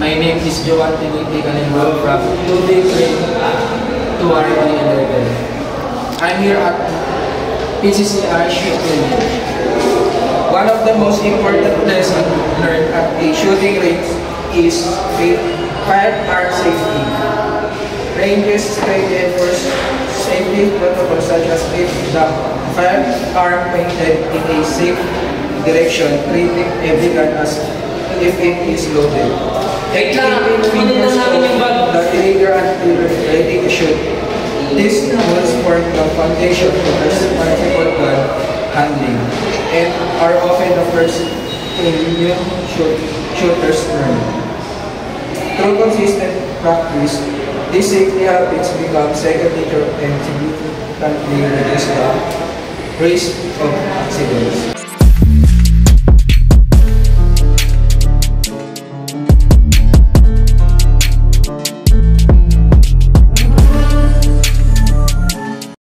My name is Joan Tiguiti Kalimba from 2D grade 2RP11. I'm here at PCCI shooting. One of the most important lessons learned at a shooting range is firearm safety. Ranges straight enforce safety protocols such as if the firearm pointed in a safe direction, treating every gun as if it is loaded. Taking fingers off the trigger until ready to shoot. This will form the foundation for responsible gun handling and are often the first thing new shooters learn. Through consistent practice, these safety habits become second nature and significantly reduce the risk of accidents.